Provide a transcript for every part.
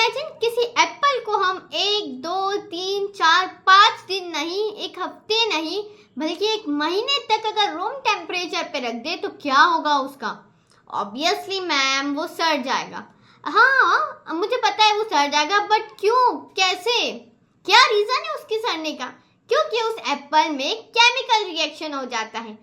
Imagine किसी Apple को हम 1, 2, 3, 4, 5 दिन नहीं, एक हफ्ते नहीं बल्कि एक महीने तक अगर रूम टेम्परेचर पे रख दे तो क्या होगा उसका? ऑब्वियसली मैम वो सड़ जाएगा। हाँ मुझे पता है वो सड़ जाएगा, बट क्यों, कैसे, क्या रीजन है उसकी सड़ने का? क्योंकि उस एप्पल में केमिकल रिएक्शन हो जाता है।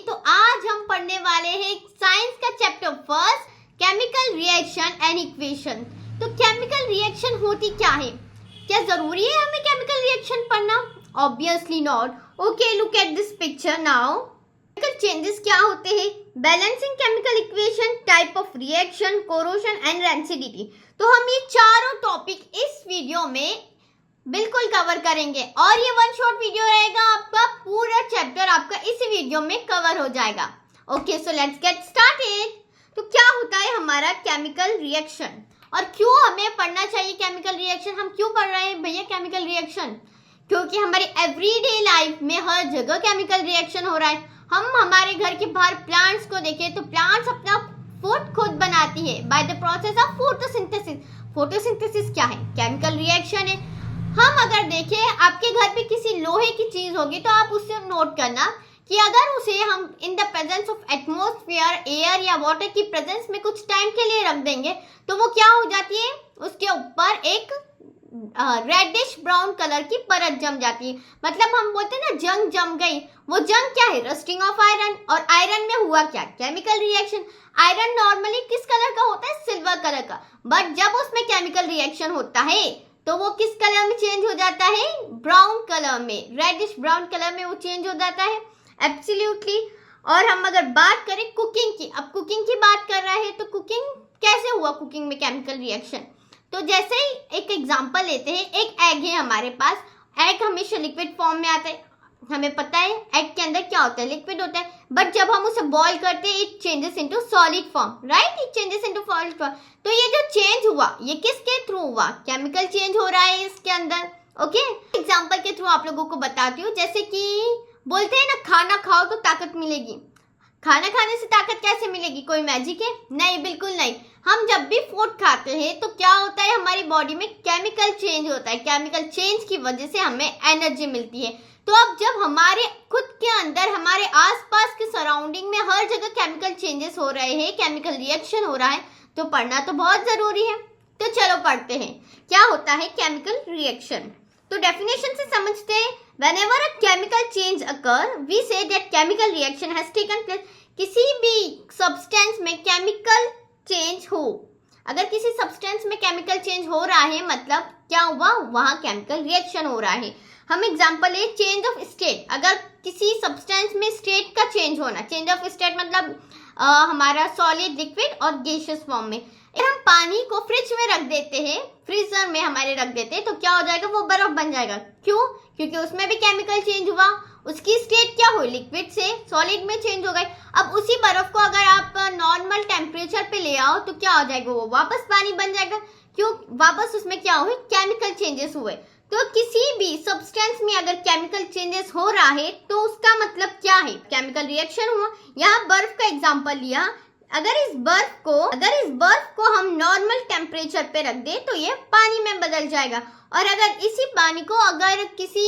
तो आज हम पढ़ने वाले हैं साइंस का chapter first, chemical reaction and equation. तो केमिकल रिएक्शन होती क्या है? क्या जरूरी है हमें केमिकल रिएक्शन पढ़ना? Obviously not. Okay, look at this picture now. Chemical changes क्या होते हैं? Balancing chemical equation, type of reaction, corrosion and rancidity. तो हम ये चारों टॉपिक इस वीडियो में बिल्कुल कवर करेंगे और ये वन शॉट वीडियो रहेगा, आपका पूरा चैप्टर आपका इसी वीडियो में कवर हो जाएगा। Okay, so let's get started. तो क्या होता है हमारा केमिकल रिएक्शन और क्यों हमें पढ़ना चाहिए केमिकल रिएक्शन? हम क्यों पढ़ रहे हैं भैया केमिकल रिएक्शन? क्योंकि हमारी एवरीडे लाइफ में हर जगह केमिकल रिएक्शन हो रहा है। हम हमारे घर के बाहर प्लांट्स को देखें तो प्लांट्स अपना फूड खुद बनाती है by the process of photosynthesis. Photosynthesis क्या है? केमिकल रिएक्शन है। हम अगर देखें आपके घर पे किसी लोहे की चीज होगी तो आप उससे नोट करना कि अगर उसे हम इन the presence of atmosphere, air या वाटर की प्रेजेंस में कुछ टाइम के लिए रख देंगे तो वो क्या हो जाती है, उसके ऊपर एक रेडिश ब्राउन कलर की परत जम जाती है। मतलब हम बोलते हैं ना जंग जम गई। वो जंग क्या है? Rusting of iron. और आयरन में हुआ क्या? Chemical reaction. आयरन नॉर्मली किस कलर का होता है? सिल्वर कलर का। बट जब उसमें केमिकल रिएक्शन होता है तो वो किस कलर में चेंज हो जाता है? ब्राउन कलर में, रेडिश ब्राउन कलर में वो चेंज हो जाता है। एब्सोल्युटली। और हम अगर बात करें कुकिंग की, अब कुकिंग की बात कर रहे हैं तो कुकिंग कैसे हुआ? कुकिंग में केमिकल रिएक्शन। तो जैसे ही एक एग्जांपल लेते हैं, एक एग है हमारे पास। एग हमेशा लिक्विड फॉर्म में आता है, हमें पता है एग के अंदर क्या होता है? लिक्विड होता है। बट जब हम उसे बॉईल करते हैं it changes into solid form, right? It changes into solid form. तो ये जो चेंज हुआ ये किसके थ्रू हुआ? केमिकल चेंज हो रहा है इसके अंदर। ओके, एग्जांपल के थ्रू आप लोगों को बताती हूँ। जैसे कि बोलते हैं ना खाना खाओ तो ताकत मिलेगी। खाना खाने से ताकत कैसे मिलेगी? कोई मैजिक है? नहीं, बिल्कुल नहीं। हम जब भी फूड खाते हैं तो क्या होता है, हमारी बॉडी में केमिकल चेंज होता है। केमिकल चेंज की वजह से हमें एनर्जी मिलती है। तो अब जब हमारे खुद के अंदर, हमारे आसपास के सराउंडिंग में हर जगह केमिकल चेंजेस हो रहे हैं, केमिकल रिएक्शन हो रहा है, तो पढ़ना तो बहुत जरूरी है। तो चलो पढ़ते हैं क्या होता है केमिकल रिएक्शन। तो डेफिनेशन से समझते हैं। Whenever a chemical change occur, we say that chemical reaction has taken place. किसी भी सब्सटेंस में केमिकल चेंज हो, अगर किसी सब्सटेंस में केमिकल चेंज हो रहा है मतलब क्या हुआ? वहां केमिकल रिएक्शन हो रहा है। हम एग्जांपल है चेंज ऑफ स्टेट। अगर किसी सब्सटेंस में स्टेट का चेंज होना, चेंज ऑफ स्टेट मतलब हमारा सॉलिड, लिक्विड और गैसियस फॉर्म में। अगर हम पानी को फ्रिज में रख देते हैं, फ्रीजर में हमारे रख देते हैं, तो क्या हो जाएगा? वो बर्फ बन जाएगा। क्यों? क्योंकि उसमें भी केमिकल चेंज हुआ। उसकी स्टेट क्या हुई? लिक्विड से सॉलिड में चेंज हो गई। अब उसी बर्फ को अगर आप नॉर्मल टेम्परेचर पे ले आओ तो क्या हो जाएगा? वो वापस पानी बन जाएगा। क्यों? वापस उसमें क्या हुए? केमिकल चेंजेस हुए। तो किसी भी सब्सटेंस में अगर केमिकल चेंजेस हो रहा है तो उसका मतलब क्या है? केमिकल रिएक्शन हुआ। यहाँ बर्फ का एग्जांपल लिया। अगर इस बर्फ को हम नॉर्मल टेम्परेचर पे रख दे तो ये पानी में बदल जाएगा। और अगर इसी पानी को अगर किसी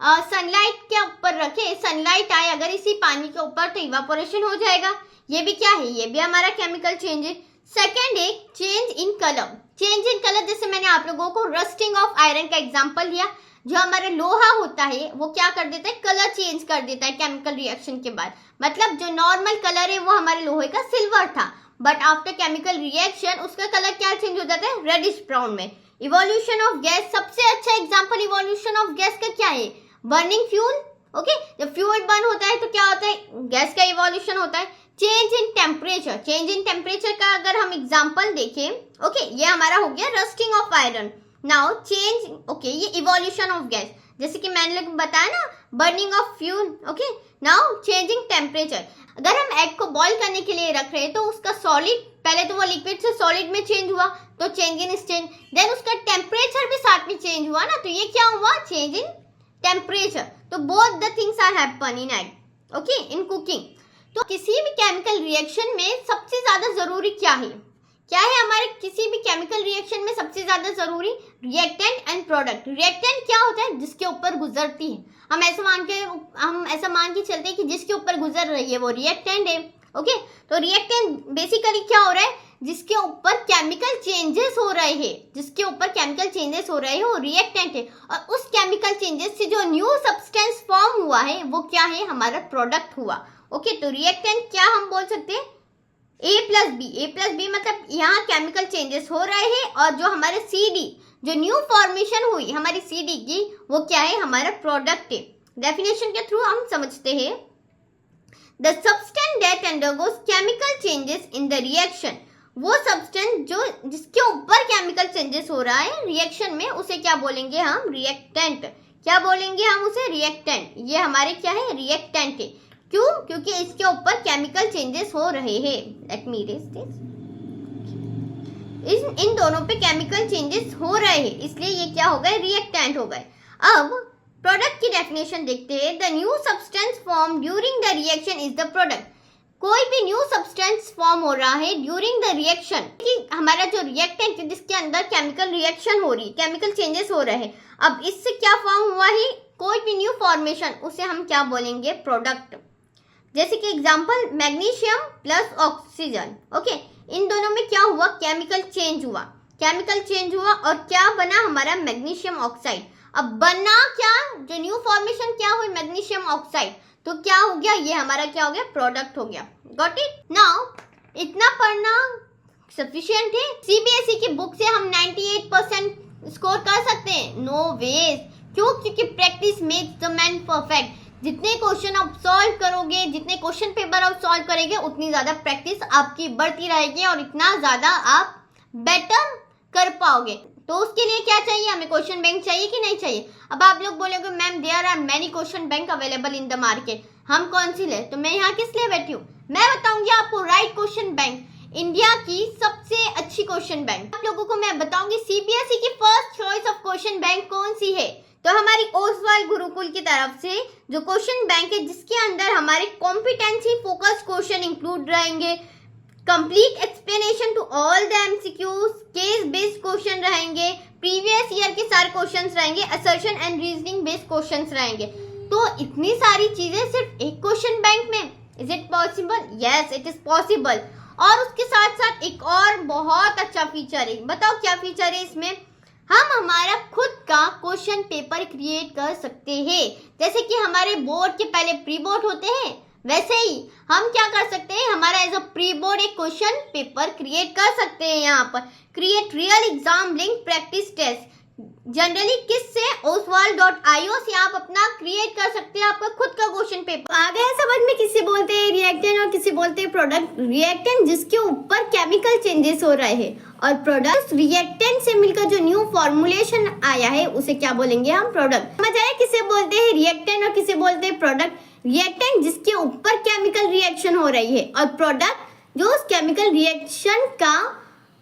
सनलाइट के ऊपर रखे, सनलाइट आए अगर इसी पानी के ऊपर, तो इवापोरेशन हो जाएगा। ये भी क्या है? ये भी हमारा केमिकल चेंज है। सेकेंड है change in colour. Change in colour, जैसे मैंने आप लोगों को रस्टिंग ऑफ आयरन का एग्जांपल लिया। जो हमारा लोहा होता है वो क्या कर देता है? कलर चेंज कर देता है केमिकल रिएक्शन के बाद। मतलब जो नॉर्मल कलर है वो हमारे लोहे का सिल्वर था, बट आफ्टर केमिकल रिएक्शन उसका कलर क्या चेंज हो जाता है? रेडिश ब्राउन में। इवोल्यूशन ऑफ गैस, सबसे अच्छा एग्जांपल इवोल्यूशन ऑफ गैस का क्या है? Burning fuel. ओके, जब फ्यूल बर्न होता है तो क्या होता है? गैस का इवोल्यूशन होता है। Change in temperature, change in temperature का अगर हम एग्जांपल देखें, ओके, ये हमारा हो गया rusting of iron. Now change, okay, ये इवोल्यूशन ऑफ गैस। जैसे कि मैंने बताया ना burning of fuel. Okay, now changing temperature. अगर हम एग को बॉईल करने के लिए रख रहे हैं तो उसका सॉलिड, पहले तो वो लिक्विड से सॉलिड में चेंज हुआ तो चेंज इन स्टेट, देन उसका टेम्परेचर भी साथ में चेंज हुआ ना, तो ये क्या हुआ, चेंज इन टेम्परेचर। तो both the things are happen in egg, okay, in cooking. तो किसी भी केमिकल रिएक्शन में सबसे ज्यादा जरूरी क्या है, क्या है हमारे किसी भी केमिकल रिएक्शन में सबसे ज्यादा जरूरी, रिएक्टेंट एंड प्रोडक्ट। रिएक्टेंट क्या होता है, जिसके ऊपर गुजरती है, हम ऐसा मान के चलते हैं कि जिसके ऊपर गुजर रही है वो रिएक्टेंट है। ओके, तो रिएक्टेंट बेसिकली क्या हो रहा है, जिसके ऊपर केमिकल चेंजेस हो रहे हैं, जिसके ऊपर केमिकल चेंजेस हो रहे हैं वो रिएक्टेंट है, और उस केमिकल चेंजेस से जो न्यू सब्सटेंस फॉर्म हुआ है वो क्या है, हमारा प्रोडक्ट हुआ। ओके, तो रिएक्टेंट क्या हम बोल सकते हैं, ए प्लस बी मतलब यहाँ केमिकल चेंजेस हो रहे हैं, और जो हमारे CD, जो न्यू फॉर्मेशन हुई हमारी CD की, वो क्या है, हमारा प्रोडक्ट है। डेफिनेशन के थ्रू हम समझते हैं, the substance that undergoes chemical changes in the reaction, वो सब्सटेंस जो जिसके ऊपर केमिकल चेंजेस हो रहा है रिएक्शन में, उसे क्या बोलेंगे हम, रिएक्टेंट। क्या बोलेंगे हम उसे, रिएक्टेंट। ये हमारे क्या है, रिएक्टेंट है। क्यों, क्योंकि इसके ऊपर केमिकल चेंजेस हो रहे हैं। लेट मी इरेज दिस, इन दोनों पे केमिकल चेंजेस हो रहे हैं, इसलिए ये क्या हो गए, रिएक्टेंट हो गए। अब प्रोडक्ट की डेफिनेशन देखते हैं, the new substance form during the reaction is the product. कोई भी न्यू सब्सटेंस फॉर्म हो रहा है ड्यूरिंग द रिएक्शन, कि हमारा जो रिएक्टेंट है जिसके अंदर केमिकल रिएक्शन हो रही है, केमिकल चेंजेस हो रहे हैं, अब इससे क्या फॉर्म हुआ है, कोई भी न्यू फॉर्मेशन, उसे हम क्या बोलेंगे, प्रोडक्ट। जैसे कि example, magnesium plus oxygen. Okay, इन दोनों में क्या हुआ, केमिकल चेंज हुआ और क्या बना, हमारा मैग्नीशियम ऑक्साइड। अब बना क्या, जो न्यू फॉर्मेशन क्या हुई, मैग्नीशियम ऑक्साइड, तो क्या हो गया, ये हमारा क्या हो गया, प्रोडक्ट हो गया। Got it. नाउ इतना पढ़ना सफिशिएंट है। CBSE की बुक से हम 98% स्कोर कर सकते हैं, नो वेज। क्यों, क्योंकि practice makes the man perfect. जितने क्वेश्चन आप सॉल्व करोगे, जितने क्वेश्चन पेपर आप सॉल्व करेंगे, उतनी ज्यादा प्रैक्टिस आपकी बढ़ती रहेगी और इतना ज्यादा आप बेटर कर पाओगे। तो उसके लिए क्या चाहिए, हमें क्वेश्चन बैंक चाहिए कि नहीं चाहिए। अब आप लोग बोलोगे ma'am there are many question bank available in the market, हम कौन सी ले, तो मैं यहाँ किस लिए बैठी हूँ, मैं बताऊंगी आपको राइट क्वेश्चन बैंक, इंडिया की सबसे अच्छी क्वेश्चन बैंक। आप लोगों को मैं बताऊंगी CBSE की first choice of question bank कौन सी है, तो हमारी ओसवाल गुरुकुल की तरफ से जो क्वेश्चन बैंक है, जिसके अंदर हमारे कॉम्पिटेंसी फोकस क्वेश्चन इंक्लूड रहेंगे, complete explanation to all the MCQs, case based question रहेंगे, प्रीवियस ईयर के सारे क्वेश्चंस रहेंगे, assertion and reasoning based questions रहेंगे। तो इतनी सारी चीजें सिर्फ एक क्वेश्चन बैंक में, is it possible, yes it is possible. और उसके साथ साथ एक और बहुत अच्छा फीचर है, बताओ क्या फीचर है इसमें, हम हमारा खुद का क्वेश्चन पेपर क्रिएट कर सकते हैं। जैसे कि हमारे बोर्ड के पहले प्री बोर्ड होते हैं, वैसे ही हम क्या कर सकते हैं, हमारा एज अ प्री बोर्ड एक क्वेश्चन पेपर क्रिएट कर सकते हैं। यहाँ पर create real exam link practice test, generally किससे, oswald.io से आप अपना क्रिएट कर सकते हैं आपका खुद का क्वेश्चन पेपर। आ गया समझ में, किसे बोलते हैं रिएक्टेंट और किसे बोलते हैं प्रोडक्ट। रिएक्टेंट जिसके ऊपर केमिकल चेंजेस हो रहे हैं, और प्रोडक्ट रिएक्टेंट से मिलकर जो न्यू फॉर्मुलेशन आया है उसे क्या बोलेंगे हम, प्रोडक्ट। समझ आया किसे बोलते हैं रिएक्टेंट और किसे बोलते हैं प्रोडक्ट। रिएक्टेंट जिसके ऊपर केमिकल रिएक्शन हो रही है, और प्रोडक्ट जो उस केमिकल रिएक्शन का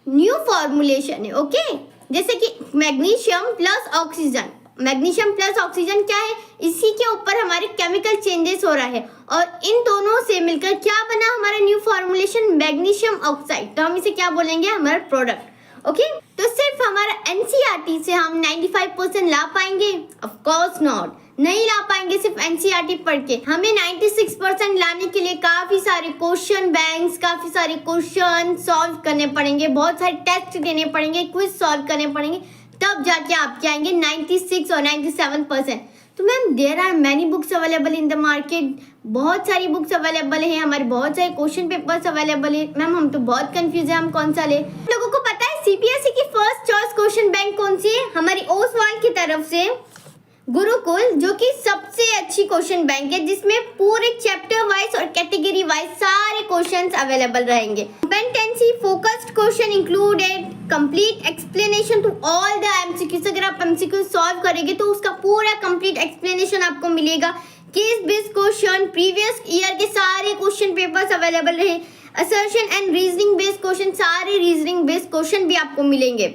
न्यू फॉर्मुलेशन है। ओके, जैसे कि magnesium plus oxygen, magnesium plus oxygen क्या है, इसी के ऊपर हमारे केमिकल चेंजेस हो रहा है, और इन दोनों से मिलकर क्या बना हमारा न्यू फॉर्मुलेशन, मैग्नीशियम ऑक्साइड। तो हम इसे क्या बोलेंगे, हमारा प्रोडक्ट। ओके, तो सिर्फ हमारा NCERT से हम 95% ला पाएंगे, ऑफ कोर्स नॉट, नहीं ला पाएंगे सिर्फ NCERT पढ़ के। हमें 96% लाने के लिए काफी सारे क्वेश्चन बैंक्स, काफी सारे क्वेश्चन सॉल्व करने पड़ेंगे, बहुत सारे टेस्ट देने पड़ेंगे, क्विज सॉल्व करने पड़ेंगे, तब जाके आपके आएंगे 96 और 97%। तो ma'am there are many books available in the market, बहुत सारी बुक्स अवेलेबल है, हमारे बहुत सारे क्वेश्चन पेपर्स अवेलेबल है। मैम हम तो बहुत कंफ्यूज है, हम कौन सा ले। लोगों को पता है CBSE की फर्स्ट चॉइस क्वेश्चन बैंक कौन सी है, हमारी ओसवाल की तरफ से गुरुकुल, जो कि सबसे अच्छी क्वेश्चन बैंक है, जिसमें पूरे चैप्टर वाइज और कैटेगरी वाइज सारे क्वेश्चंस अवेलेबल रहेंगे। Competency focused question included, complete explanation to all the MCQs. अगर आप एमसीक्यू सॉल्व करेंगे तो उसका पूरा कंप्लीट एक्सप्लेनेशन आपको मिलेगा। Case based question, previous year के सारे क्वेश्चन पेपर्स अवेलेबल रहे, assertion and reasoning based question, सारे रीजनिंग बेस्ड क्वेश्चन भी आपको मिलेंगे।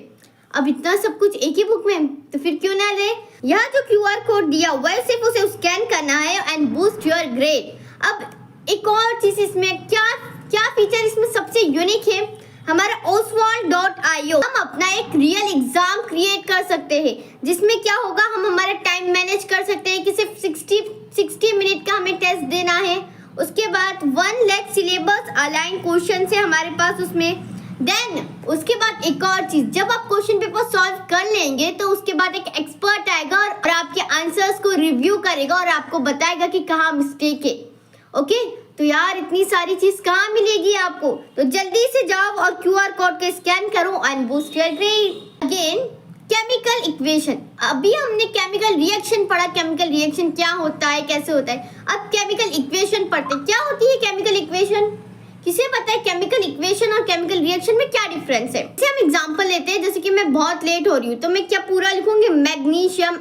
अब इतना सब कुछ एक ही बुक में, तो फिर क्यों ना ले। यहाँ जो QR कोड दिया हुआ है सिर्फ उसे स्कैन करना है एंड बूस्ट योर ग्रेड। अब एक और चीज इसमें क्या फीचर इसमें सबसे यूनिक है, हमारा oswald.io, हम अपना एक रियल एग्जाम क्रिएट कर सकते हैं जिसमें क्या होगा, हम हमारा टाइम मैनेज कर सकते हैं कि सिर्फ 60 मिनट का हमें टेस्ट देना है। उसके बाद 1 लाख सिलेबस अलाइन क्वेश्चन से हमारे पास उसमें। देन उसके बाद एक और चीज, जब आप क्वेश्चन पेपर सॉल्व कर लेंगे तो उसके बाद एक एक्सपर्ट आएगा और आपके आंसर्स को रिव्यू करेगा और आपको बताएगा कि कहाँ मिस्टेक है। ओके, तो यार इतनी सारी चीज कहाँ मिलेगी आपको, तो जल्दी से जाओ और QR कोड को स्कैन करो and boost your grade. Again chemical equation, अभी हमने केमिकल रिएक्शन पढ़ा, केमिकल रिएक्शन क्या होता है, कैसे होता है। अब केमिकल इक्वेशन पढ़ते, क्या होती है केमिकल इक्वेशन, किसे पता है केमिकल इक्वेशन और केमिकल रिएक्शन में क्या डिफरेंस है। जैसे हम एग्जांपल लेते हैं, जैसे कि मैं बहुत लेट हो रही हूँ तो मैं क्या पूरा लिखूंगी मैग्नीशियम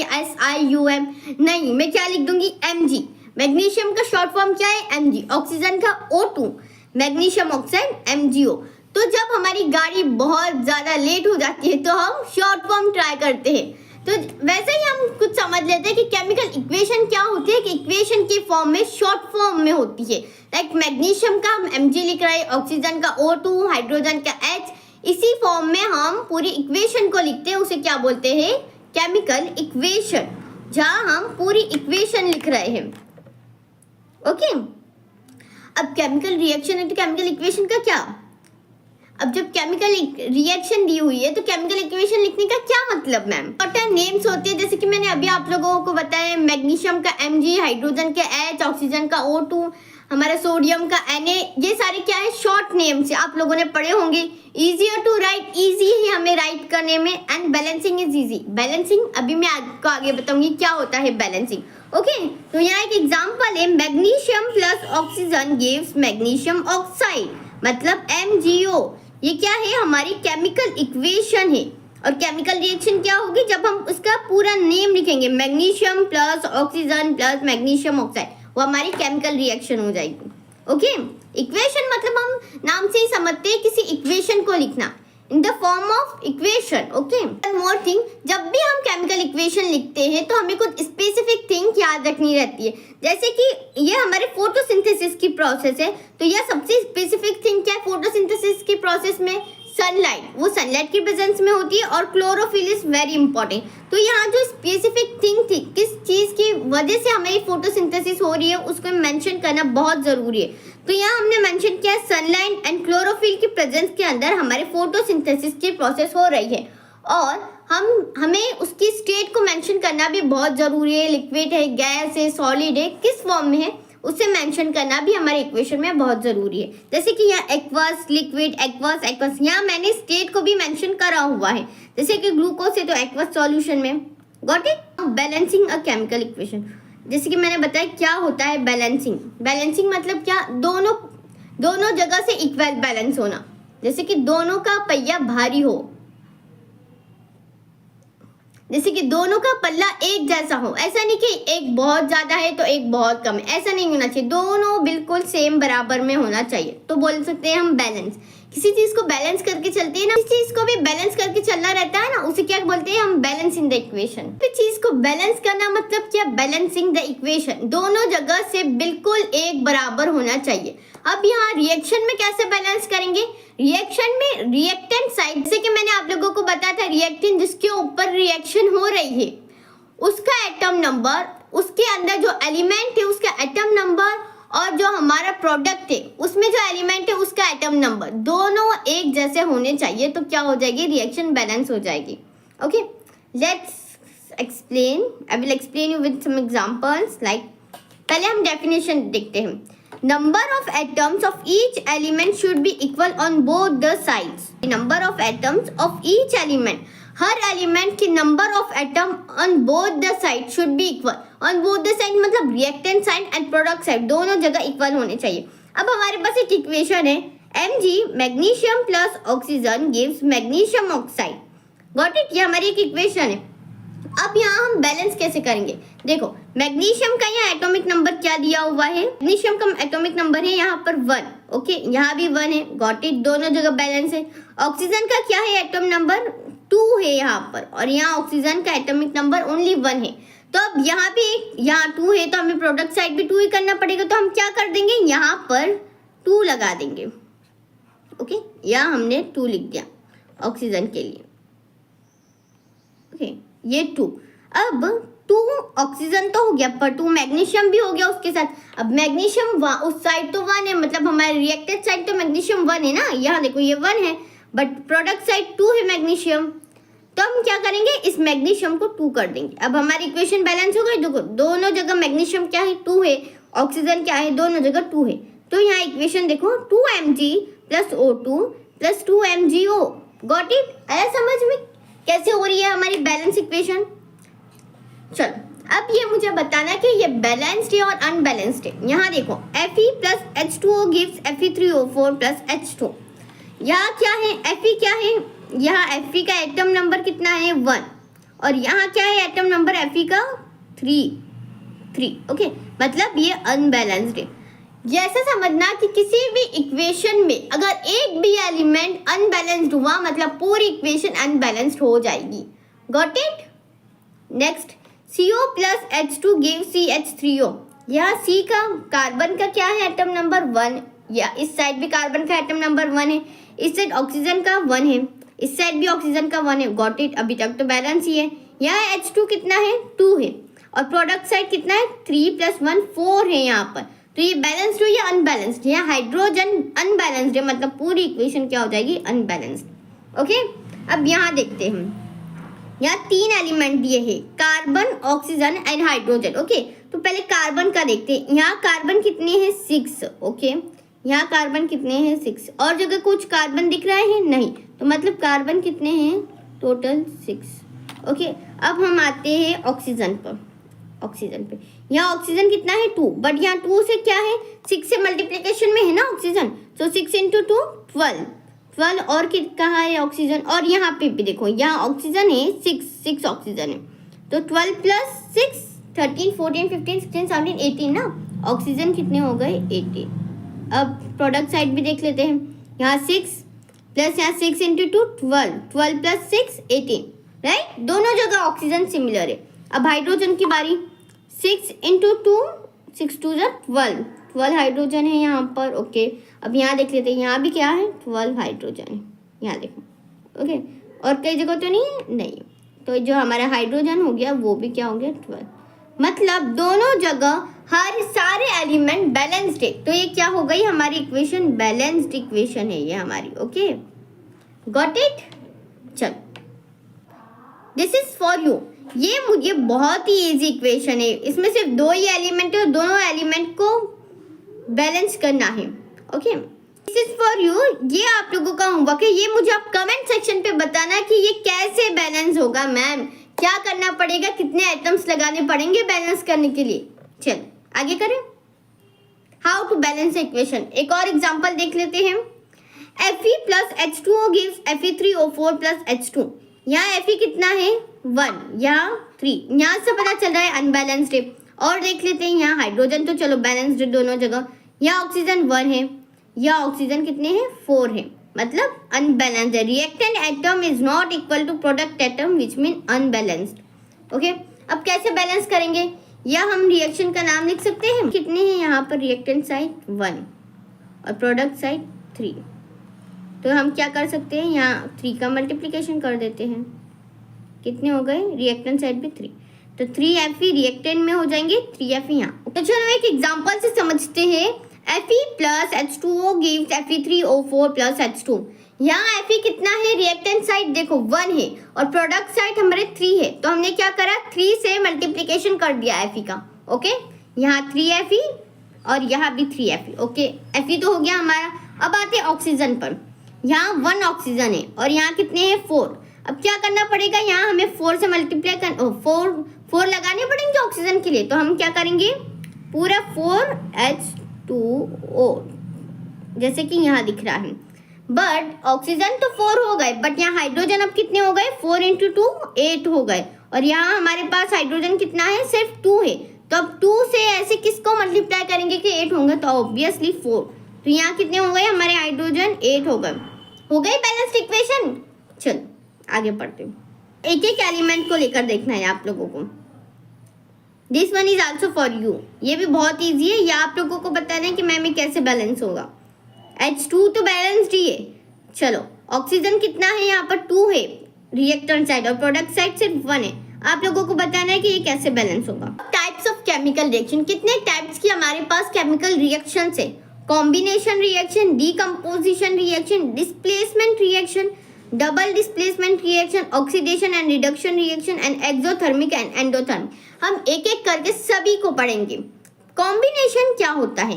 MAGNESIUM, नहीं, मैं क्या लिख दूंगी Mg। मैग्नीशियम का शॉर्ट फॉर्म क्या है Mg, ऑक्सीजन का O2, मैग्नीशियम ऑक्साइड MgO। तो जब हमारी गाड़ी बहुत ज्यादा लेट हो जाती है तो हम शॉर्ट फॉर्म ट्राई करते हैं। तो वैसे ही हम कुछ समझ लेते हैं कि केमिकल इक्वेशन क्या होती है, कि इक्वेशन की फॉर्म में शॉर्ट फॉर्म में होती है। लाइक मैग्नीशियम का हम Mg लिख रहे हैं, ऑक्सीजन का O2, हाइड्रोजन का H, इसी फॉर्म में हम पूरी इक्वेशन को लिखते हैं, उसे क्या बोलते हैं केमिकल इक्वेशन, जहां हम पूरी इक्वेशन लिख रहे हैं। ओके, अब केमिकल रिएक्शन है तो केमिकल इक्वेशन का क्या। अब जब केमिकल रिएक्शन दी हुई है तो केमिकल इक्वेशन लिखने का क्या मतलब मैम, इंपॉर्टेंट नेम्स होते हैं, जैसे कि मैंने अभी आप लोगों को बताया, मैग्नीशियम का Mg, हाइड्रोजन का H, ऑक्सीजन का O2, हमारा सोडियम का Na, ये सारे क्या है शॉर्ट नेम्स है, आप लोगों ने पढ़े होंगे। इजियर टू राइट, इजी है हमें राइट करने में, and balancing is easy. Balancing अभी मैं आपको आगे बताऊंगी क्या होता है बैलेंसिंग। ओके, तो यहाँ एक एग्जांपल है, magnesium plus oxygen gives magnesium oxide, मतलब MgO। ये क्या है, हमारी केमिकल इक्वेशन है। और केमिकल रिएक्शन क्या होगी, जब हम उसका पूरा नेम लिखेंगे, magnesium plus oxygen plus magnesium oxide, वो हमारी केमिकल रिएक्शन हो जाएगी। ओके, इक्वेशन मतलब हम नाम से ही समझते हैं किसी इक्वेशन को लिखना in the form of equation. Okay, one more thing, जब भी हम केमिकल इक्वेशन लिखते हैं तो हमें कुछ स्पेसिफिक थिंग याद रखनी रहती है, जैसे कि ये हमारे फोटोसिंथेसिस की प्रोसेस है, तो यह सबसे स्पेसिफिक थिंग क्या है फोटोसिंथेसिस की प्रोसेस में, सनलाइट, वो सनलाइट की प्रेजेंस में होती है, और क्लोरोफिल इज वेरी इंपॉर्टेंट। तो यहाँ जो स्पेसिफिक थिंग थी, किस चीज की वजह से हमारी फोटोसिंथेसिस हो रही है, उसको मेंशन करना बहुत जरूरी है। तो यहाँ हमने मेंशन किया सनलाइट एंड क्लोरोफिल की प्रेजेंस के अंदर हमारे फोटोसिंथेसिस की प्रोसेस हो रही है, और हमें उसकी स्टेट को मेंशन करना भी बहुत जरूरी है, लिक्विड है, गैस है, सॉलिड है, किस फॉर्म में है उसे मेंशन करना भी हमारे इक्वेशन में बहुत जरूरी है। जैसे कि यहाँ एक्वस, लिक्विड, एक्वस, एक्वस, यहाँ मैंने स्टेट को भी मेंशन करा हुआ है, जैसे कि ग्लूकोज है तो एक्वस सॉल्यूशन में। Got it. Balancing a chemical equation, जैसे कि मैंने बताया क्या होता है बैलेंसिंग। बैलेंसिंग मतलब क्या, दोनों जगह से इक्वल बैलेंस होना, जैसे कि दोनों का पहिया भारी हो, जैसे कि दोनों का पल्ला एक जैसा हो, ऐसा नहीं कि एक बहुत ज्यादा है तो एक बहुत कम है, ऐसा नहीं होना चाहिए, दोनों बिल्कुल सेम बराबर में होना चाहिए, तो बोल सकते हैं हम बैलेंस। किसी चीज को बैलेंस करके चलते हैं ना, किसी चीज को भी बैलेंस करके चलना रहता है ना, उसे क्या बोलते हैं हम, बैलेंसिंग द इक्वेशन। चीज को बैलेंस करना मतलब क्या, बैलेंसिंग द इक्वेशन, दोनों जगह से बिल्कुल एक बराबर होना चाहिए। अब यहाँ रिएक्शन में कैसे बैलेंस करेंगे, रिएक्शन में रिएक्टेंट साइड, जैसे कि मैंने आप लोगों को बताया था, रिएक्टेंट जिसके ऊपर रिएक्शन हो रही है उसका एटम नंबर, उसके अंदर जो एलिमेंट है उसका एटम नंबर, और जो हमारा प्रोडक्ट है उसमें जो एलिमेंट है उसका एटम नंबर, दोनों एक जैसे होने चाहिए, तो क्या हो जाएगी, रिएक्शन बैलेंस हो जाएगी। Okay, let's explain, I will explain you with some examples. Like पहले हम डेफिनेशन देखते हैं, number of atoms of each element should be equal on both the sides. Number of atoms of each element, हर element की number of atom on both the side should be equal. On both the side मतलब reactant side and product side, दोनों जगह equal होने चाहिए। अब हमारे पास एक इक्वेशन है Mg magnesium plus oxygen gives magnesium oxide. Got it? ये हमारी एक इक्वेशन है। अब यहाँ हम बैलेंस कैसे करेंगे? देखो मैग्नीशियम का यहाँ एटॉमिक नंबर क्या दिया हुआ है? मैग्नीशियम का एटॉमिक नंबर है यहाँ पर 1। ओके, यहाँ भी 1 है। Got it? दोनों जगह बैलेंस है। ऑक्सीजन का क्या है? एटॉम नंबर 2 है यहाँ पर, और यहाँ ऑक्सीजन का एटॉमिक नंबर ओनली 1 है। तो अब यहाँ भी यहाँ 2 है, तो हमें प्रोडक्ट साइड भी 2 ही करना पड़ेगा। तो हम क्या कर देंगे? यहाँ पर 2 लगा देंगे। ओके, यहाँ हमने 2 लिख दिया ऑक्सीजन के लिए। ओके, ये 2। अब 2 ऑक्सीजन तो हो गया, पर 2 मैग्नीशियम भी हो गया उसके साथ। अब मैग्नीशियम उस साइड तो 1 है, मतलब हमारे रिएक्टेड साइड तो मैग्नीशियम 1 है ना। यहाँ देखो ये 1 है, बट प्रोडक्ट साइड 2 है मैग्नीशियम। तो हम क्या करेंगे? इस मैग्नीशियम को 2 कर देंगे। अब हमारी इक्वेशन बैलेंस हो गई। देखो दोनों जगह मैग्नीशियम क्या है? 2 है। ऑक्सीजन क्या है? दोनों जगह 2 है। तो यहाँ इक्वेशन देखो 2Mg plus O2 plus 2MgO। Got it? आया समझ में कैसे हो रही है हमारी बैलेंस इक्वेशन? चलो अब ये मुझे बताना कि ये बैलेंस्ड है और अनबैलेंस्ड है। यहाँ देखो Fe plus H2O gives Fe3O4 plus H2। यहाँ क्या है? Fe क्या है? यहाँ Fe का एटम नंबर कितना है? 1। और यहाँ क्या है एटम नंबर Fe का? 3। ओके, मतलब ये अनबैलेंस्ड है। जैसे समझना कि किसी भी इक्वेशन में अगर एक भी एलिमेंट अनबैलेंस्ड हुआ, मतलब पूरी इक्वेशन अनबैलेंस्ड हो जाएगी। Got it? Next, CO plus H2 give CH3O। यहाँ C का कार्बन का क्या है? Atom number 1। या इस साइड भी कार्बन का एटम नंबर 1 है, इस साइड ऑक्सीजन का 1 है, इस साइड भी ऑक्सीजन का 1 है। Got it? अभी तक तो बैलेंस ही है। यहाँ H2 कितना है? 2 है, और प्रोडक्ट साइड कितना है? 3 + 1 4 है यहाँ पर। तो ये बैलेंस्ड हो या अनबैलेंस्ड? यहाँ हाइड्रोजन अनबैलेंस्ड है, मतलब पूरी इक्वेशन क्या हो जाएगी? अनबैलेंस्ड। ओके, अब यहाँ देखते हैं। यहाँ 3 एलिमेंट दिए हैं, carbon, oxygen and hydrogen. Okay, तो पहले कार्बन का देखते हैं। यहाँ कार्बन कितने हैं? 6। ओके, यहाँ कार्बन कितने हैं? 6। और जगह कुछ कार्बन दिख रहा है? नहीं। तो मतलब कार्बन कितने हैं? टोटल 6। ओके, अब हम आते हैं ऑक्सीजन पर। ऑक्सीजन पे यहाँ ऑक्सीजन कितना है? 2, बट यहाँ 2 से क्या है? 6 से मल्टीप्लिकेशन में है ना ऑक्सीजन। तो 6 × 2 12। और कहाँ है ऑक्सीजन? और यहाँ पे भी देखो, यहाँ ऑक्सीजन है 6 ऑक्सीजन है। तो 12 + 6 13 14 15 16 17 18 ना। ऑक्सीजन कितने हो गए? 18। अब प्रोडक्ट साइड भी देख लेते हैं। यहाँ 6 प्लस यहाँ 6 × 2 12 12 + 6 18, राइट? दोनों जगह ऑक्सीजन सिमिलर है। अब हाइड्रोजन की बारी। 6 × 2 6 2 12 हाइड्रोजन है यहाँ पर। ओके, अब यहाँ देख लेते हैं। यहाँ भी क्या है? 12 हाइड्रोजन है। यहाँ देखो। ओके, और कई जगह तो नहीं है? नहीं। तो जो हमारा हाइड्रोजन हो गया वो भी क्या हो गया? 12। मतलब दोनों जगह हर सारे एलिमेंट बैलेंस्ड है। तो ये क्या हो गई हमारी इक्वेशन? बैलेंस्ड इक्वेशन है ये हमारी। Okay, got it? चल, दिस इज फॉर यू। ये मुझे बहुत ही इजी इक्वेशन है। इसमें सिर्फ 2 ही एलिमेंट है और दोनों एलिमेंट को बैलेंस करना है। Okay, this is for you. ये आप लोगों का होमवर्क है। ये मुझे आप कमेंट सेक्शन पे बताना कि ये कैसे बैलेंस होगा मैम, क्या करना पड़ेगा, कितने आइटम्स लगाने पड़ेंगे बैलेंस करने के लिए। चल आगे करें। How to balance equation. एक और एग्जांपल देख लेते हैं। Fe plus H2O gives Fe3O4 plus H2। यहाँ Fe कितना है? 1, यहाँ 3। यहाँ से पता चल रहा है अनबैलेंस्ड है। और देख लेते हैं यहाँ हाइड्रोजन तो चलो बैलेंस्ड है दोनों जगह। यहाँ ऑक्सीजन 1 है, यहाँ ऑक्सीजन कितने हैं? 4 है, मतलब अनबैलेंस्ड है। Reactant atom is not equal to product atom which mean unbalanced. Okay, अब कैसे बैलेंस करेंगे? या हम रिएक्शन का नाम लिख सकते हैं। कितने हैं यहाँ पर? रिएक्टेंट साइड 1 और प्रोडक्ट साइड 3। तो हम क्या कर सकते हैं? यहाँ 3 का मल्टीप्लिकेशन कर देते हैं। कितने हो गए? रिएक्टेंट साइड भी 3, तो 3Fe रिएक्टेंट में हो जाएंगे, 3Fe यहाँ। तो चलो एक एग्जांपल से समझते हैं। Fe plus H2O gives Fe3O4 plus H2। यहाँ Fe कितना है? रिएक्टेंट साइड देखो 1 है और प्रोडक्ट साइड हमारे 3 है। तो हमने क्या करा? 3 से मल्टीप्लिकेशन कर दिया Fe का। ओके, यहाँ 3Fe और यहाँ भी 3Fe। ओके, Fe तो हो गया हमारा। अब आते हैं ऑक्सीजन पर। यहाँ 1 ऑक्सीजन है और यहाँ कितने हैं? 4। अब क्या करना पड़ेगा? यहाँ हमें 4 से मल्टीप्लाई कर 4 लगाने पड़ेंगे ऑक्सीजन के लिए। तो हम क्या करेंगे? पूरा 4H2O जैसे कि यहाँ दिख रहा है। बट ऑक्सीजन तो 4 हो गए, बट यहाँ हाइड्रोजन अब कितने हो गए, 4 इंटू 2 8 हो गए, और यहाँ हमारे पास हाइड्रोजन कितना है, सिर्फ 2 है। तो अब 2 से ऐसे किसको मल्टीप्लाई करेंगे कि 8 होंगे, तो ऑब्वियसली 4। तो यहाँ कितने हो गए हमारे हाइड्रोजन, 8 हो गए। हो गई बैलेंस्ड इक्वेशन। चल आगे पढ़ते हैं, एक एक एलिमेंट को लेकर देखना है आप लोगों को। This one is also for you, ये भी बहुत ईजी है, ये आप लोगों को बताना है कि मैम ये कैसे बैलेंस होगा। H2 तो बैलेंस्ड ही है। चलो ऑक्सीजन कितना है, यहाँ पर 2 है रिएक्टेंट साइड, और प्रोडक्ट साइड सिर्फ 1 है। आप लोगों को बताना है कि ये कैसे बैलेंस होगा। टाइप्स ऑफ केमिकल रिएक्शन, कितने टाइप्स की हमारे पास केमिकल रिएक्शंस है, combination reaction, decomposition reaction, displacement reaction, double displacement reaction, oxidation and reduction reaction, and exothermic and endothermic. हम एक एक करके सभी को पढ़ेंगे। कॉम्बिनेशन क्या होता है,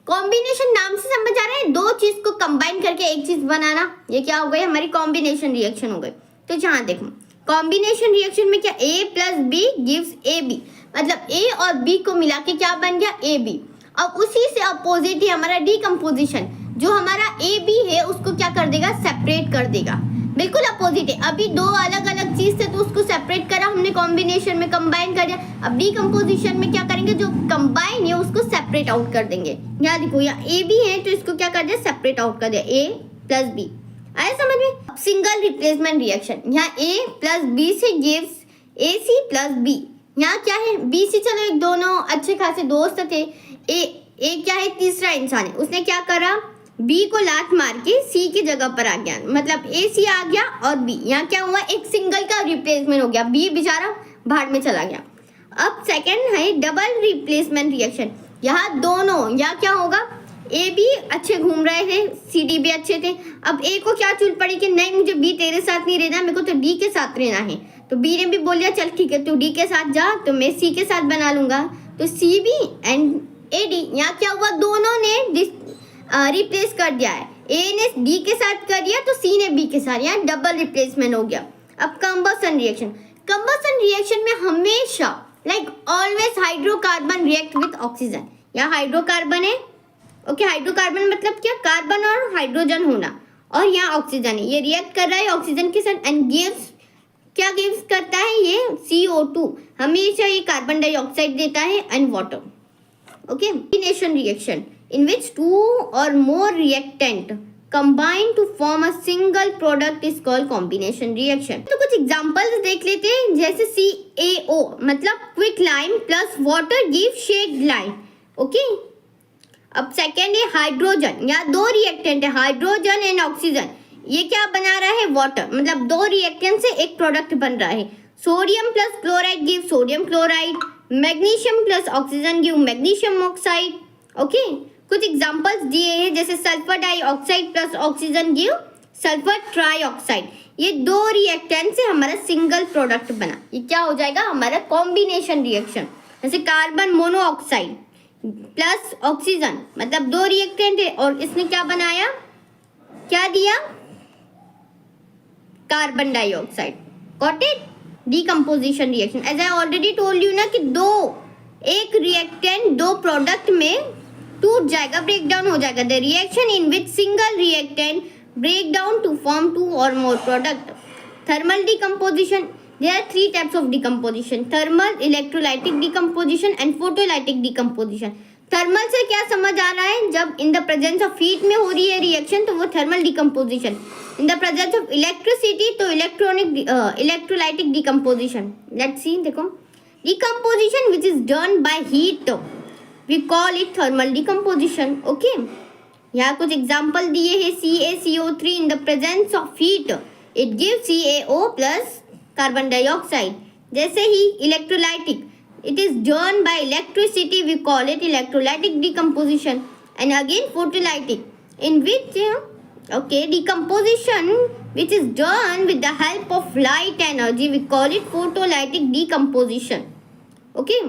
कॉम्बिनेशन नाम से समझ आ रहा है, दो चीज को कंबाइन करके एक चीज बनाना, ये क्या हो गई हमारी कॉम्बिनेशन रिएक्शन हो गई। तो जहाँ देखो कॉम्बिनेशन रिएक्शन में क्या A plus B gives AB, मतलब A और B को मिला के क्या बन गया AB। अब उसी से अपोजिट ही हमारा डीकम्पोजिशन, जो हमारा AB है उसको क्या कर देगा, सेपरेट कर देगा, बिल्कुल अपोजिट है। अभी दो अलग अलग चीज थे तो उसको सेपरेट करा हमने, कॉम्बिनेशन में कंबाइन कर दिया। अब डीकम्पोजिशन में क्या करेंगे, जो कंबाइन है उसको सेपरेट आउट कर देंगे। यहाँ देखो यहाँ ए बी है तो इसको क्या कर दिया, सेपरेट आउट कर दिया, ए प्लस बी। आया समझ में। सिंगल रिप्लेसमेंट रिएक्शन, यहाँ ए प्लस बी से gives A C plus B. यहाँ क्या है, बी सी चलो एक दोनों अच्छे खासे दोस्त थे, ए क्या है तीसरा इंसान है, उसने क्या करा, बी को लात मार के सी की जगह पर आ गया, मतलब ए सी आ गया और बी। यहाँ क्या हुआ, एक सिंगल का रिप्लेसमेंट हो गया, बी बेचारा भाड़ में चला गया। अब सेकंड है डबल रिप्लेसमेंट रिएक्शन, यहाँ दोनों, यहाँ क्या होगा, ए बी अच्छे घूम रहे थे, सी डी भी अच्छे थे। अब ए को क्या चुल पड़ी कि नहीं मुझे बी तेरे साथ नहीं रहना, मेरे को तो डी के साथ रहना है। तो बी ने भी बोल दिया चल ठीक है तू डी के साथ जा, तो मैं सी के साथ बना लूंगा। तो C B and A D, यहाँ क्या हुआ, दोनों ने रिप्लेस कर दिया है, ए ने डी के साथ कर दिया तो सी ने बी के साथ, यहाँ डबल रिप्लेसमेंट हो गया। अब कंबसन रिएक्शन, कंबसन रिएक्शन में हमेशा like always hydrocarbon react with oxygen. यहाँ हाइड्रोकार्बन है, ओके हाइड्रोकार्बन मतलब क्या, कार्बन और हाइड्रोजन होना, और यहाँ ऑक्सीजन है, ये रिएक्ट कर रहा है ऑक्सीजन के साथ एंड गिव्स, क्या गिव्स करता है ये CO2, हमेशा ये कार्बन डाइऑक्साइड देता है and water. Okay combination reaction in which two or more reactant combine to form a single product is called combination reaction। तो कुछ एग्जांपल्स देख लेते हैं, जैसे CaO मतलब quick lime plus water give shed lime. Okay अब second है hydrogen, यहाँ दो रिएक्टेंट है हाइड्रोजन एंड ऑक्सीजन, ये क्या बना रहा है, वाटर, मतलब दो रिएक्टेंट से एक प्रोडक्ट बन रहा है। Sodium plus chloride give sodium chloride, magnesium plus oxygen give magnesium oxide. Okay कुछ एग्जांपल्स दिए हैं, जैसे sulphur dioxide plus oxygen give sulphur trioxide. ये दो रिएक्टेंट से हमारा सिंगल प्रोडक्ट बना, ये क्या हो जाएगा हमारा कॉम्बिनेशन रिएक्शन। जैसे कार्बन मोनोऑक्साइड प्लस ऑक्सीजन, मतलब दो रिएक्टेंट है और इसने क्या बनाया, क्या दिया, carbon dioxide. Got it. Decomposition reaction, as I already told you ना कि दो एक रिएक्टेंट दो प्रोडक्ट में टूट जाएगा, ब्रेक डाउन हो जाएगा। The reaction in which single reactant break down to form two और more product. Thermal decomposition, there are three types of decomposition, thermal, electrolytic decomposition and photolytic decomposition. Thermal से क्या समझ आ रहा है, जब in the presence of heat में हो रही है रिएक्शन तो वो thermal decomposition. In the presence of electricity तो इलेक्ट्रोलाइटिक डिकम्पोजिशन। लेट्स सी, देखो decomposition which is done by heat we call it thermal decomposition। okay यहाँ कुछ एग्जाम्पल दिए हैं, CaCO3 in the presence of heat it gives CaO plus carbon dioxide। जैसे ही electrolytic, it is done by electricity, we call it electrolytic decomposition। and again photolytic in which decomposition which is done with the help of light energy, we call it photolytic decomposition। okay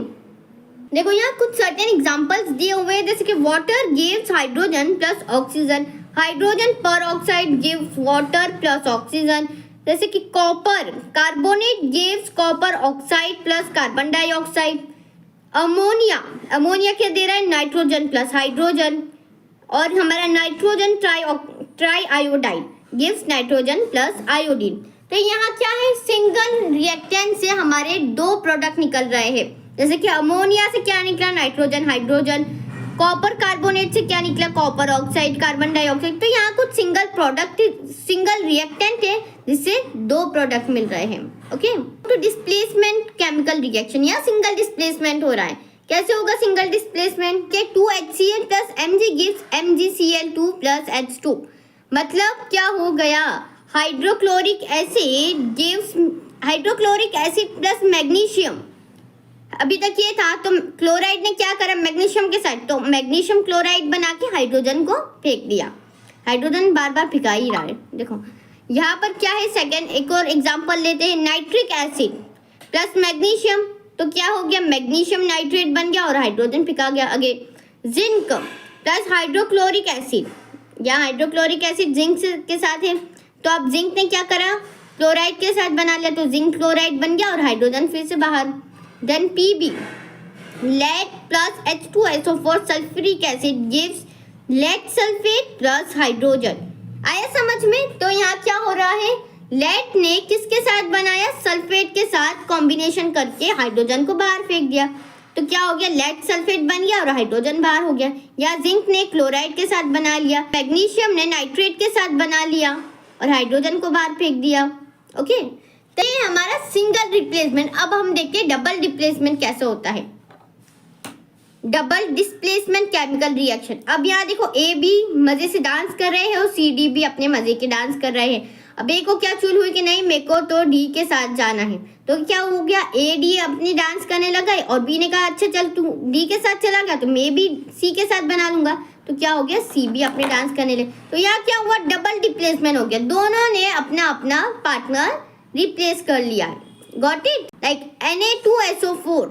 देखो यहाँ कुछ certain examples दिए हुए हैं, जैसे कि water gives hydrogen plus oxygen, hydrogen peroxide gives water plus oxygen. जैसे कि copper carbonate gives copper oxide plus carbon dioxide. Ammonia, ammonia क्या दे रहा है, नाइट्रोजन प्लस हाइड्रोजन। और हमारा nitrogen triiodide gives nitrogen plus iodine. तो यहाँ क्या है, सिंगल रिएक्टेंट से हमारे दो प्रोडक्ट निकल रहे हैं। जैसे कि अमोनिया से क्या निकला, नाइट्रोजन हाइड्रोजन। कॉपर कार्बोनेट से क्या निकला, कॉपर ऑक्साइड कार्बन डाइऑक्साइड। तो यहाँ कुछ सिंगल रिएक्टेंट है जिससे दो प्रोडक्ट मिल रहे हैं। ओके, तो डिस्प्लेसमेंट केमिकल रिएक्शन, यहाँ सिंगल डिस्प्लेसमेंट हो रहा है। कैसे होगा सिंगल डिस्प्लेसमेंट के 2HCl plus Mg gives MgCl2 plus H2। मतलब क्या हो गया, hydrochloric acid gives hydrochloric acid plus magnesium. अभी तक ये था, तो क्लोराइड ने क्या करा मैग्नीशियम के साथ, तो मैग्नीशियम क्लोराइड बना के हाइड्रोजन को फेंक दिया। हाइड्रोजन बार बार फेंका ही रहा है। देखो यहाँ पर क्या है, सेकंड एक और एग्जांपल लेते हैं, नाइट्रिक एसिड प्लस मैग्नीशियम। तो क्या हो गया, मैग्नीशियम नाइट्रेट बन गया और हाइड्रोजन फेंका गया। आगे जिंक प्लस हाइड्रोक्लोरिक एसिड, यहाँ हाइड्रोक्लोरिक एसिड जिंक के साथ है, तो अब जिंक ने क्या करा, क्लोराइड के साथ बना लिया, तो जिंक क्लोराइड बन गया और हाइड्रोजन फिर से बाहर। Then Pb lead plus H2SO4 sulphuric acid gives lead sulphate plus hydrogen. आया समझ में। तो यहाँ क्या हो रहा है, लेड ने किसके साथ बनाया, सल्फेट के साथ कॉम्बिनेशन करके हाइड्रोजन को बाहर फेंक दिया। तो क्या हो गया, लेड सल्फेट बन गया और हाइड्रोजन बाहर हो गया। या जिंक ने क्लोराइड के साथ बना लिया, मैग्नीशियम ने नाइट्रेट के साथ बना लिया और हाइड्रोजन को बाहर फेंक दिया। ओके, तो ये हमारा सिंगल रिप्लेसमेंट। अब हम देखते हैं डबल रिप्लेसमेंट कैसे होता है। Double displacement chemical reaction. अब यहाँ देखो, ए बी मजे से डांस कर रहे हैं और सी डी भी अपने मजे के डांस कर रहे हैं। अब ए को क्या चूल हुई कि नहीं मेरे को तो डी के साथ जाना है, तो क्या हो गया, ए डी अपनी डांस करने लगा और बी ने कहा अच्छा चल तू डी के साथ चला गया तो मैं भी सी के साथ बना लूंगा। तो क्या हो गया, सी भी अपने डांस करने लगे। तो यहाँ क्या हुआ, डबल रिप्लेसमेंट हो गया, दोनों ने अपना अपना पार्टनर रिप्लेस कर लिया। Got it, like Na2SO4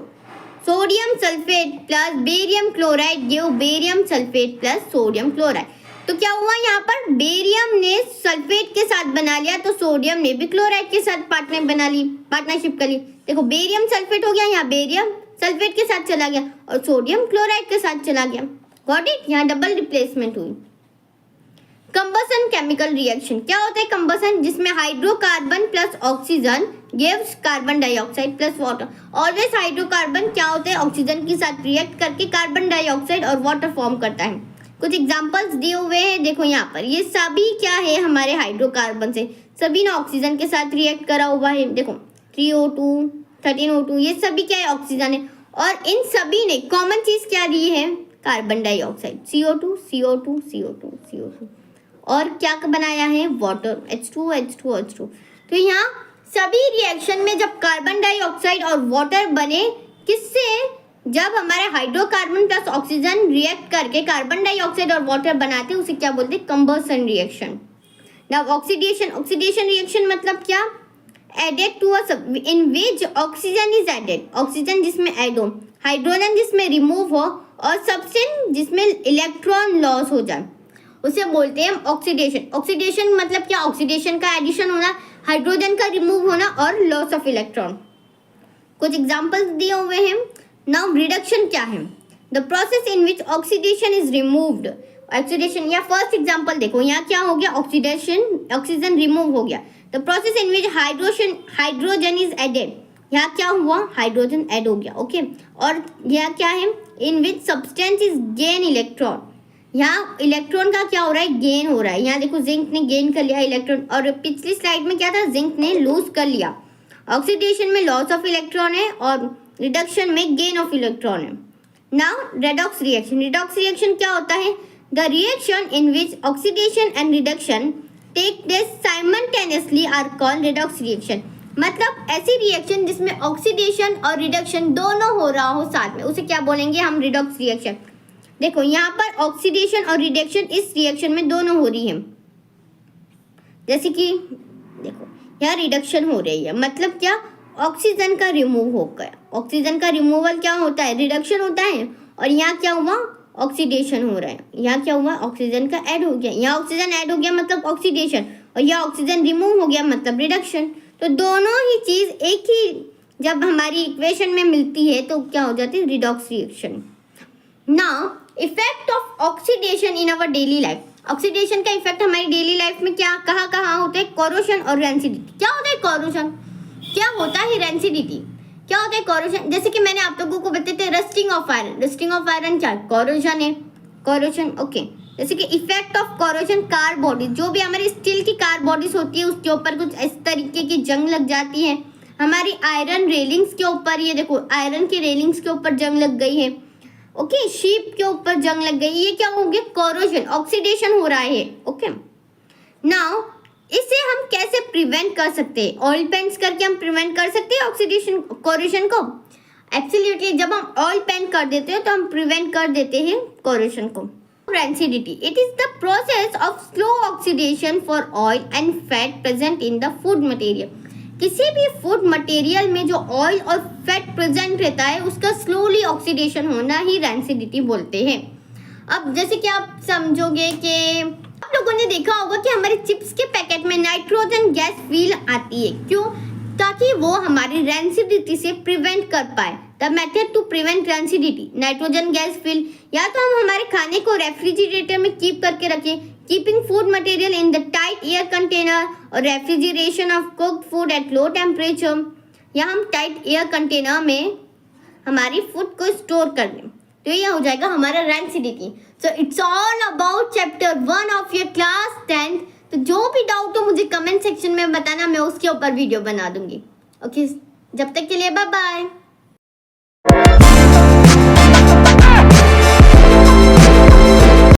sodium sulphate plus barium chloride give barium sulphate plus sodium chloride. तो क्या हुआ, यहाँ पर बेरियम ने सल्फेट के साथ बना लिया तो सोडियम ने भी क्लोराइड के साथ पार्टनरशिप कर ली। देखो बेरियम सल्फेट हो गया, यहाँ बेरियम सल्फेट के साथ चला गया और सोडियम क्लोराइड के साथ चला गया। गॉट इट, यहाँ डबल रिप्लेसमेंट हुई। कंबसन केमिकल रिएक्शन क्या होता है, कंबसन जिसमें hydrocarbon plus oxygen gives carbon dioxide plus water. Always hydrocarbon क्या होते हैं, ऑक्सीजन के साथ रिएक्ट करके कार्बन डाइऑक्साइड और वाटर फॉर्म करता है। कुछ एग्जांपल्स दिए हुए हैं, देखो यहाँ पर ये सभी क्या है हमारे हाइड्रोकार्बन से, सभी ने ऑक्सीजन के साथ रिएक्ट करा हुआ है। देखो 3O2 13O2 ये सभी क्या है, ऑक्सीजन है। और इन सभी ने कॉमन चीज क्या दी है, carbon dioxide, CO2 CO2 CO2 CO2 और क्या बनाया है, वाटर, H2 H2 H2। तो यहाँ सभी रिएक्शन में जब कार्बन डाइऑक्साइड और वाटर बने, किससे, जब हमारे हाइड्रोकार्बन प्लस ऑक्सीजन रिएक्ट करके कार्बन डाइऑक्साइड और वाटर बनाते हैं, उसे क्या बोलते हैं, combustion reaction. Now oxidation reaction मतलब क्या, added to in which oxygen is added, oxygen जिसमें ऐड हो, हाइड्रोजन जिसमें रिमूव हो और सब्सटेंस जिसमें इलेक्ट्रॉन लॉस हो जाए, उसे बोलते हैं ऑक्सीडेशन। ऑक्सीडेशन मतलब क्या, ऑक्सीडेशन का एडिशन होना, हाइड्रोजन का रिमूव होना और लॉस ऑफ इलेक्ट्रॉन। कुछ एग्जांपल्स दिए हुए हैं। नाउ रिडक्शन क्या है, the process in which oxidation is removed. Oxidation या फर्स्ट एग्जांपल देखो, यहाँ क्या हो गया, ऑक्सीजन रिमूव हो गया। The process in which hydrogen is added, यहाँ क्या हुआ, हाइड्रोजन ऐड हो गया। ओके, और यह क्या है, in which substance is gain electron, यहाँ इलेक्ट्रॉन का क्या हो रहा है, गेन हो रहा है। यहाँ देखो जिंक ने गेन कर लिया इलेक्ट्रॉन, और पिछली स्लाइड में क्या था, जिंक ने लूज कर लिया। ऑक्सीडेशन में लॉस ऑफ इलेक्ट्रॉन है और रिडक्शन में गेन ऑफ इलेक्ट्रॉन है। नाउ रेडॉक्स रिएक्शन क्या होता है, the reaction in which oxidation and reduction take place simultaneously are called redox reaction. मतलब ऐसी रिएक्शन जिसमें ऑक्सीडेशन और रिडक्शन दोनों हो रहा हो साथ में, उसे क्या बोलेंगे हम, रेडॉक्स रिएक्शन। देखो यहाँ पर ऑक्सीडेशन और रिडक्शन इस रिएक्शन में दोनों हो रही है। जैसे कि देखो यहाँ रिडक्शन हो रही है, मतलब क्या, ऑक्सीजन का रिमूव हो गया। ऑक्सीजन का रिमूवल क्या होता है, रिडक्शन होता है। और यहाँ क्या हुआ, ऑक्सीडेशन हो रहा है। यहाँ क्या हुआ, ऑक्सीजन का ऐड हो गया। यहाँ ऑक्सीजन ऐड हो गया मतलब ऑक्सीडेशन, और यहाँ ऑक्सीजन रिमूव हो गया मतलब रिडक्शन। तो दोनों ही चीज एक ही जब हमारी इक्वेशन में मिलती है तो क्या हो जाती है, redox reaction. Now effect of oxidation in our daily life. Oxidation का इफेक्ट हमारी डेली लाइफ में क्या कहाँ कहाँ होते हैं? कोरोशन और रेंसिडिटी। क्या होता है कोरोशन? क्या होता है रेंसिडिटी? क्या होता है कोरोशन? जैसे कि मैंने आप लोगों को बताते थे rusting of iron. Rusting of iron क्या? कोरोशन है। Corrosion okay. जैसे कि effect of corrosion car body, जो भी हमारी स्टील की कार बॉडीज होती है उसके ऊपर कुछ इस तरीके की जंग लग जाती है। हमारी आयरन रेलिंग्स के ऊपर, ये देखो आयरन की रेलिंग्स के ऊपर जंग लग गई है। ओके, शीप के ऊपर जंग लग गई, ये क्या हो गया? कोरोशन, ऑक्सीडेशन हो रहा है। ओके, नाउ इसे हम कैसे प्रिवेंट कर सकते हैं? ऑयल पेंट्स करके हम प्रिवेंट कर सकते हैं ऑक्सीडेशन कोरोशन को? एब्सोल्युटली, जब हम ऑयल पेंट कर देते हैं तो हम प्रिवेंट कर देते हैं कोरोशन को। Rancidity, it is the process of slow oxidation for oil and fat present in the food material. किसी भी फूड मटेरियल में जो ऑयल और फैट प्रेजेंट रहता है उसका स्लोली ऑक्सीडेशन होना ही रेंसिडिटी बोलते हैं। अब जैसे कि आप समझोगे कि आप लोगों ने देखा होगा कि हमारे चिप्स के पैकेट में नाइट्रोजन गैस फील आती है। क्यों? ताकि वो हमारी रेंसिडिटी से प्रिवेंट कर पाए। The method to prevent rancidity, nitrogen gas fill, या तो हम हमारे खाने को रेफ्रिजरेटर में कीप करके रखें, keeping food material in the tight air container, और refrigeration of cooked food at low temperature, या हम टाइट एयर कंटेनर में हमारी फूड को स्टोर कर लें। तो ये हो जाएगा हमारा rancidity. So it's all about chapter 1 of your class 10th। तो जो भी डाउट हो मुझे कमेंट सेक्शन में बताना, मैं उसके ऊपर वीडियो बना दूंगी। ओके, जब तक के लिए बाय बाय।